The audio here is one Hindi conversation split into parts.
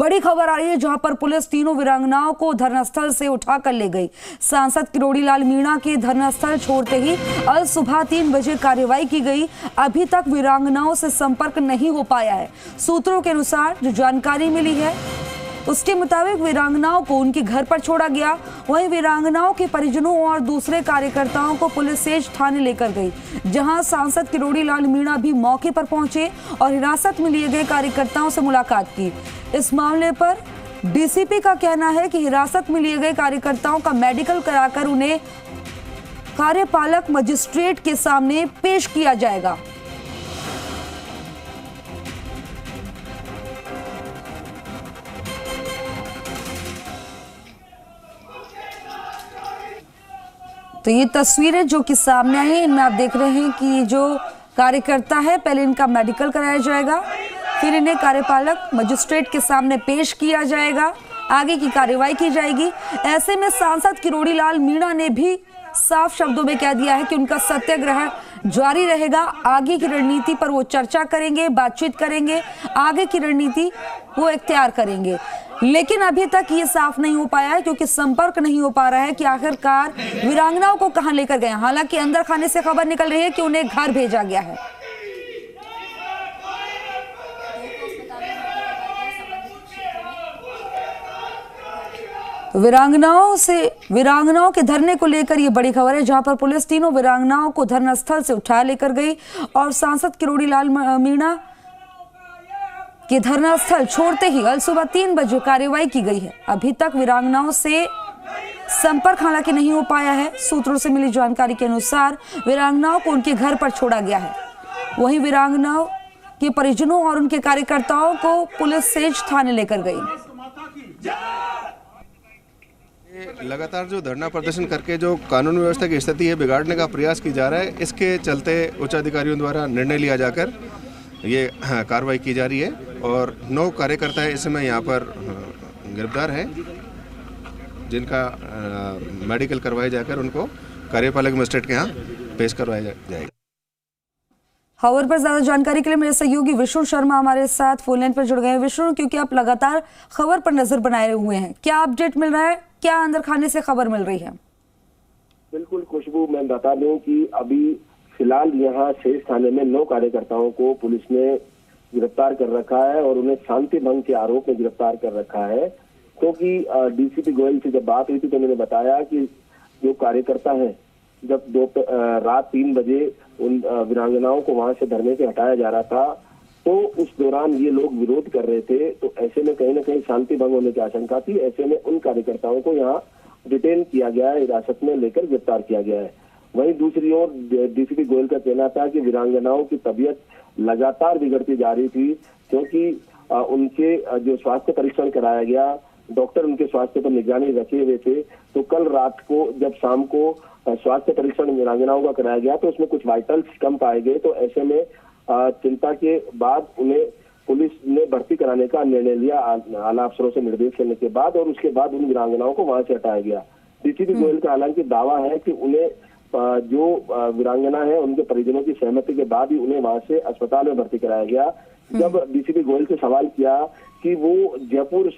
बड़ी खबर आ रही है जहां पर पुलिस तीनों वीरांगनाओं को धरनास्थल से उठाकर ले गई। सांसद किरोड़ी लाल मीणा के धरनास्थल छोड़ते ही अल सुबह 3 बजे कार्रवाई की गई। अभी तक वीरांगनाओं से संपर्क नहीं हो पाया है। सूत्रों के अनुसार जो जानकारी मिली है उसके मुताबिक वीरांगनाओं को उनके घर पर छोड़ा गया। वहीं वीरांगनाओं के परिजनों और दूसरे कार्यकर्ताओं को पुलिस सेज थाने लेकर गई, जहां सांसद किरोड़ी लाल मीणा भी मौके पर पहुंचे और हिरासत में लिए गए कार्यकर्ताओं से मुलाकात की। इस मामले पर डीसीपी का कहना है कि हिरासत में लिए गए कार्यकर्ताओं का मेडिकल कराकर उन्हें कार्यपालक मजिस्ट्रेट के सामने पेश किया जाएगा। तो ये तस्वीरें जो कि सामने आई हैं, इनमें आप देख रहे हैं कि जो कार्यकर्ता है पहले इनका मेडिकल कराया जाएगा, फिर इन्हें कार्यपालक मजिस्ट्रेट के सामने पेश किया जाएगा, आगे की कार्रवाई की जाएगी। ऐसे में सांसद किरोड़ी लाल मीणा ने भी साफ शब्दों में कह दिया है कि उनका सत्याग्रह जारी रहेगा। आगे की रणनीति पर वो चर्चा करेंगे, बातचीत करेंगे, आगे की रणनीति वो इख्तियार करेंगे। लेकिन अभी तक ये साफ नहीं हो पाया है क्योंकि संपर्क नहीं हो पा रहा है कि आखिरकार वीरांगनाओं को कहां लेकर गए। हालांकि अंदर खाने से खबर निकल रही है कि उन्हें घर भेजा गया है। वीरांगनाओं के धरने को लेकर ये बड़ी खबर है, जहां पर पुलिस तीनों वीरांगनाओं को धरनास्थल से उठा लेकर गई और सांसद किरोड़ी लाल मीणा के धरनास्थल छोड़ते ही कल सुबह 3 बजे कार्रवाई की गई है। अभी तक वीरांगनाओं से संपर्क हालांकि नहीं हो पाया है। सूत्रों से मिली जानकारी के अनुसार वीरांगनाओं को उनके घर पर छोड़ा गया है। वहीं वीरांगनाओं के परिजनों और उनके कार्यकर्ताओं को पुलिस सेज थाने लेकर गई। लगातार जो धरना प्रदर्शन करके जो कानून व्यवस्था की स्थिति है बिगाड़ने का प्रयास की जा रहा है, इसके चलते उच्च अधिकारियों द्वारा निर्णय लिया जाकर ये कार्रवाई की जा रही है और 9 कार्यकर्ता है इस समय यहाँ पर गिरफ्तार हैं, जिनका मेडिकल करवाया जाकर उनको कार्यपालक मजिस्ट्रेट के यहाँ पेश करवाया जाएगा। खबर पर ज्यादा जानकारी के लिए मेरे सहयोगी विष्णु शर्मा हमारे साथ फोन लाइन पर जुड़ गए हैं। विष्णु, क्योंकि आप लगातार खबर पर नजर बनाए हुए हैं, क्या अपडेट मिल रहा है, क्या अंदर खाने से खबर मिल रही है? बिल्कुल खुशबू, मैं बता दूं कि अभी फिलहाल यहाँ शेष थाने में 9 कार्यकर्ताओं को पुलिस ने गिरफ्तार कर रखा है और उन्हें शांति भंग के आरोप में गिरफ्तार कर रखा है। क्योंकि डीसीपी गोयल से जब बात हुई थी तो उन्होंने बताया कि जो कार्यकर्ता है, जब रात 3 बजे उन वीरांगनाओं को वहां से धरने से हटाया जा रहा था तो उस दौरान ये लोग विरोध कर रहे थे, तो ऐसे में कहीं ना कहीं शांति भंग होने की आशंका थी। ऐसे में उन कार्यकर्ताओं को यहाँ डिटेन किया गया है, हिरासत में लेकर गिरफ्तार किया गया है। वहीं दूसरी ओर डीसीपी गोयल का कहना था कि वीरांगनाओं की तबीयत लगातार बिगड़ती जा रही थी, क्योंकि उनके जो स्वास्थ्य परीक्षण कराया गया, डॉक्टर उनके स्वास्थ्य पर निगरानी रखे हुए थे। तो कल रात को जब शाम को स्वास्थ्य परीक्षण वीरांगनाओं का कराया गया तो उसमें कुछ वाइटल्स कम पाए गए। तो ऐसे में चिंता के बाद उन्हें पुलिस ने भर्ती कराने का निर्णय लिया आला अफसरों से निर्देश लेने के बाद, और उसके बाद उन वीरांगनाओं को वहां से हटाया गया। डीसीपी गोयल का हालांकि दावा है कि उन्हें जो वीरांगना है उनके परिजनों की सहमति के बाद ही उन्हें वहां से अस्पताल में भर्ती कराया गया। जब डीसीपी गोयल से सवाल किया कि वो जयपुर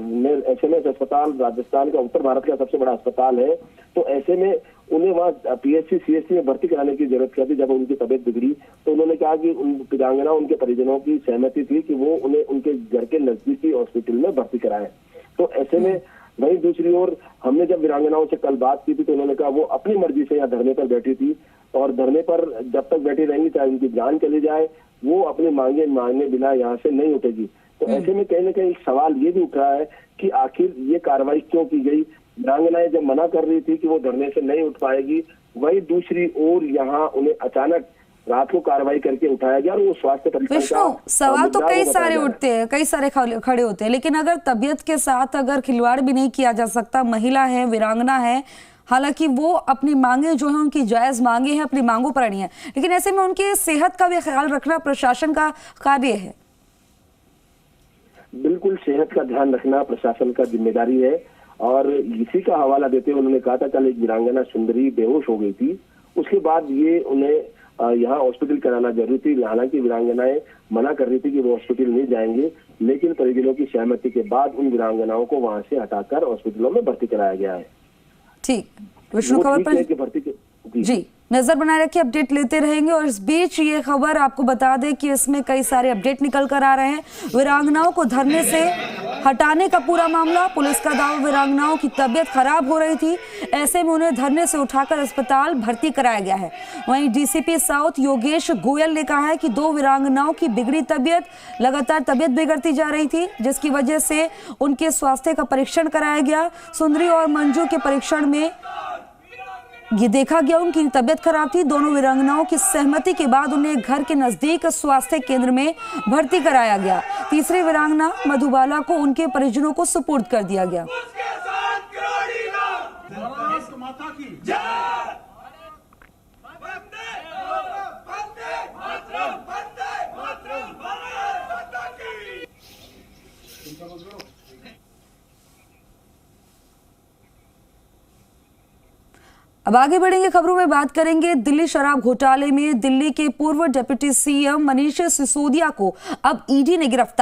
में एसएमएस अस्पताल राजस्थान का उत्तर भारत का सबसे बड़ा अस्पताल है, तो ऐसे में उन्हें वहाँ पीएचसी सीएचसी में भर्ती कराने की जरूरत क्या थी जब उनकी तबीयत बिगड़ी, तो उन्होंने कहा कि उन वीरांगना उनके परिजनों की सहमति थी कि वो उन्हें उनके घर के नजदीकी हॉस्पिटल में भर्ती कराएं। तो ऐसे में वहीं दूसरी ओर हमने जब वीरांगनाओं से कल बात की थी तो उन्होंने कहा वो अपनी मर्जी से यहाँ धरने पर बैठी थी और धरने पर जब तक बैठी रहेंगी चाहे उनकी जान चली जाए, वो अपनी मांगे मांगने बिना यहाँ से नहीं उठेगी। तो ऐसे में कहीं ना कहीं सवाल ये भी उठ रहा है कि आखिर ये कार्रवाई क्यों की गई। वीरांगनाएं जब मना कर रही थी कि वो धरने से नहीं उठ पाएगी, वहीं दूसरी ओर यहाँ उन्हें अचानक रात को कार्रवाई करके उठाया गया और वो स्वास्थ्य परीक्षण सवाल तो कई सारे उठते हैं, कई सारे खड़े होते हैं, लेकिन अगर तबीयत के साथ अगर खिलवाड़ भी नहीं किया जा सकता, महिला है, वीरांगना है, हालांकि वो अपनी मांगे जो है उनकी जायज मांगे हैं, अपनी मांगों पर अड़ी हैं, लेकिन ऐसे में उनकी सेहत का भी ख्याल रखना प्रशासन का कार्य है। बिल्कुल, सेहत का ध्यान रखना प्रशासन का जिम्मेदारी है। और इसी का हवाला देते हुए उन्होंने कहा था कल एक वीरांगना सुंदरी बेहोश हो गई थी, उसके बाद ये उन्हें यहाँ हॉस्पिटल कराना जरूरी थी। हालांकि वीरांगनाएं मना कर रही थी कि वो हॉस्पिटल नहीं जाएंगे, लेकिन परिजनों की सहमति के बाद उन वीरांगनाओं को वहां से हटाकर हॉस्पिटलों में भर्ती कराया गया है। ठीक, विष्णु खबर पर भर्ती जी नजर बनाए रखिए, अपडेट लेते रहेंगे। और इस बीच ये खबर आपको बता दें कि इसमें कई सारे अपडेट निकल कर आ रहे हैं। वीरांगनाओं को धरने से हटाने का पूरा मामला, पुलिस का दावा वीरांगनाओं की तबीयत खराब हो रही थी, ऐसे में उन्हें धरने से उठाकर अस्पताल भर्ती कराया गया है। वहीं डीसीपी साउथ योगेश गोयल ने कहा है कि 2 वीरांगनाओं की बिगड़ी तबीयत, लगातार तबीयत बिगड़ती जा रही थी, जिसकी वजह से उनके स्वास्थ्य का परीक्षण कराया गया। सुंदरी और मंजू के परीक्षण में ये देखा गया उनकी तबीयत खराब थी। दोनों वीरांगनाओं की सहमति के बाद उन्हें घर के नजदीक स्वास्थ्य केंद्र में भर्ती कराया गया। तीसरी वीरांगना मधुबाला को उनके परिजनों को सुपुर्द कर दिया गया। अब आगे बढ़ेंगे, खबरों में बात करेंगे दिल्ली शराब घोटाले में दिल्ली के पूर्व डिप्टी सीएम मनीष सिसोदिया को अब ईडी ने गिरफ्तार